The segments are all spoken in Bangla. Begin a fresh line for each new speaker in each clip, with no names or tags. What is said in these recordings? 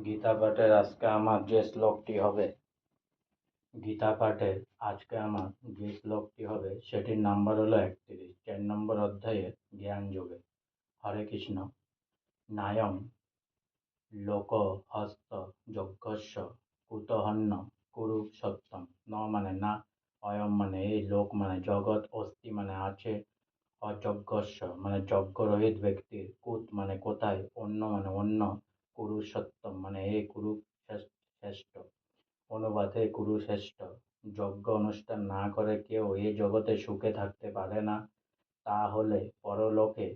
গীতা পাঠের আজকে আমার যে শ্লোকটি হবে গীতা পাঠের আজকে আমার যে শ্লোকটি হবে সেটির নাম্বার হলো 31, 4 নম্বর অধ্যায়ের জ্ঞান যোগে। হরে কৃষ্ণ। নায়ং লোক হস্ত যজ্ঞস্য কুতহন্য কুরু সত্যম। ন মানে না, অয়ম মানে এই, লোক মানে জগৎ, অস্তি মানে আছে, অযজ্ঞস্য মানে যজ্ঞরহিত ব্যক্তির, কুত মানে কোথায়, অন্য মানে অন্য, কুরুসত্তম মানে হে কুরু শ্রেষ্ঠ। অনুবাদ: হে কুরুশ্রেষ্ঠ, যজ্ঞ অনুষ্ঠান না করে কেউ এ জগতে সুখে থাকতে পারে না, তাহলে পরলোকে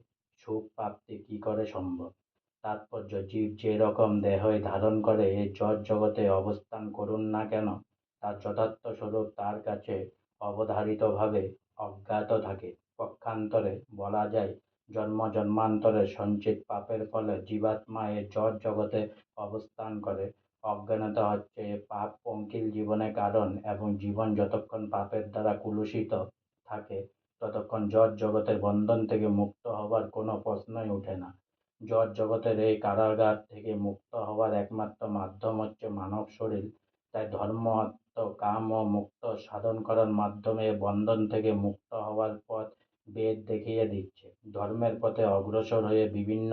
সুখ প্রাপ্তি কি করে সম্ভব? তাৎপর্য: জীব যে রকম দেহই ধারণ করে এ জড় জগতে অবস্থান করুন না কেন, তার যথার্থ স্বরূপ তার কাছে অবধারিতভাবে অজ্ঞাত থাকে। পক্ষান্তরে বলা যায়, জন্ম জন্মান্তরের সঞ্চিত পাপের ফলে জীবাত্মা এ জড় জগতে অবস্থান করে। অজ্ঞানতা হচ্ছে এ পাপ পঙ্কিল জীবনের কারণ, এবং জীবন যতক্ষণ পাপের দ্বারা কলুষিত থাকে ততক্ষণ জড় জগতের বন্ধন থেকে মুক্ত হবার কোনো প্রশ্নই ওঠে না। জড় জগতের এই কারাগার থেকে মুক্ত হওয়ার একমাত্র মাধ্যম হচ্ছে মানব শরীর। তাই ধর্ম, অর্থ, কাম ও মুক্ত সাধন করার মাধ্যমে এ বন্ধন থেকে মুক্ত হওয়ার পথ বেদ দেখিয়ে দিচ্ছে। ধর্মের পথে অগ্রসর হয়ে বিভিন্ন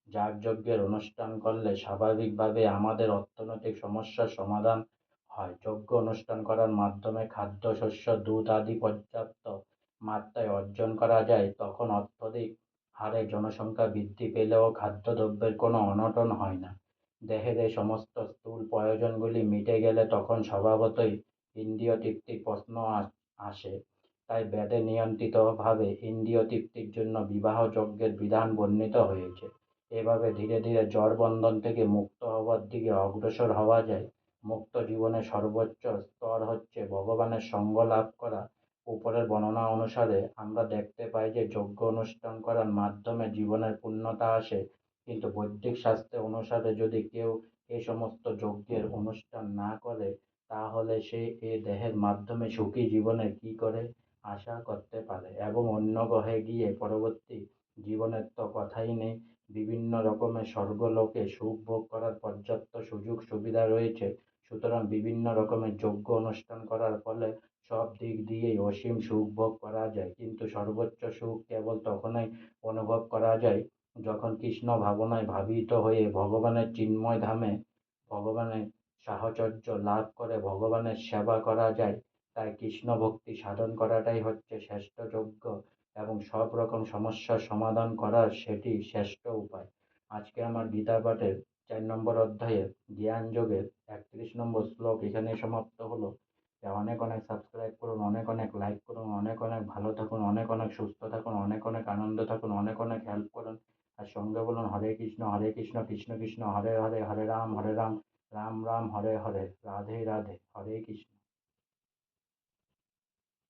যাগযজ্ঞের অনুষ্ঠান করলে স্বাভাবিকভাবে আমাদের অর্থনৈতিক সমস্যার সমাধান হয়। যজ্ঞ অনুষ্ঠান করার মাধ্যমে খাদ্য, শস্য, দুধ আদি পর্যাপ্ত মাত্রায় অর্জন করা যায়, তখন অত্যধিক হারে জনসংখ্যা বৃদ্ধি পেলেও খাদ্যদ্রব্যের কোনো অনটন হয় না। দেহের এই সমস্ত স্থূল প্রয়োজনগুলি মিটে গেলে তখন স্বভাবতই ইন্দ্রিয় তৃপ্তির প্রশ্ন আসে। তাই বেদে নিয়ন্ত্রিতভাবে ইন্দ্রিয় তৃপ্তির জন্য বিবাহ যজ্ঞের বিধান বর্ণিত হয়েছে। এভাবে ধীরে ধীরে জড় বন্ধন থেকে মুক্ত হওয়ার দিকে অগ্রসর হওয়া যায়। মুক্ত জীবনের সর্বোচ্চ স্তর হচ্ছে ভগবানের সঙ্গ লাভ করা। উপরের বর্ণনা অনুসারে আমরা দেখতে পাই যে যজ্ঞ অনুষ্ঠান করার মাধ্যমে জীবনের পূর্ণতা আসে, কিন্তু বৈদিক শাস্ত্র অনুসারে যদি কেউ এই সমস্ত যজ্ঞের অনুষ্ঠান না করে, তাহলে সে এ দেহের মাধ্যমে সুখী জীবনের কি করে আশা করতে পারে? এবং অন্য গ্রহে গিয়ে পরবর্তী জীবনের তো কথাই নেই। বিভিন্ন রকমের স্বর্গলোকে সুখ ভোগ করার পর্যাপ্ত সুযোগ সুবিধা রয়েছে। সুতরাং বিভিন্ন রকমের যজ্ঞ অনুষ্ঠান করার ফলে সব দিক দিয়েই অসীম সুখ ভোগ করা যায়, কিন্তু সর্বোচ্চ সুখ কেবল তখনই অনুভব করা যায় যখন কৃষ্ণ ভাবনায় ভাবিত হয়ে ভগবানের চিন্ময় ধামে ভগবানের সাহচর্য লাভ করে ভগবানের সেবা করা যায়। তাই কৃষ্ণ ভক্তি সাধন করাটাই হচ্ছে শ্রেষ্ঠ যজ্ঞ, এবং সব রকম সমস্যার সমাধান করার সেটি শ্রেষ্ঠ উপায়। আজকে আমার গীতা পাঠের 4 নম্বর অধ্যায়ের জ্ঞান যোগের 31 নম্বর শ্লোক এখানেই সমাপ্ত হলো। অনেক অনেক সাবস্ক্রাইব করুন, অনেক অনেক লাইক করুন, অনেক অনেক ভালো থাকুন, অনেক অনেক সুস্থ থাকুন, অনেক অনেক আনন্দ থাকুন, অনেক অনেক হেল্প করুন। আর সঙ্গে বলুন হরে কৃষ্ণ কৃষ্ণ কৃষ্ণ হরে হরে, হরে রাম রাম রাম হরে হরে, রাধে রাধে, হরে কৃষ্ণ।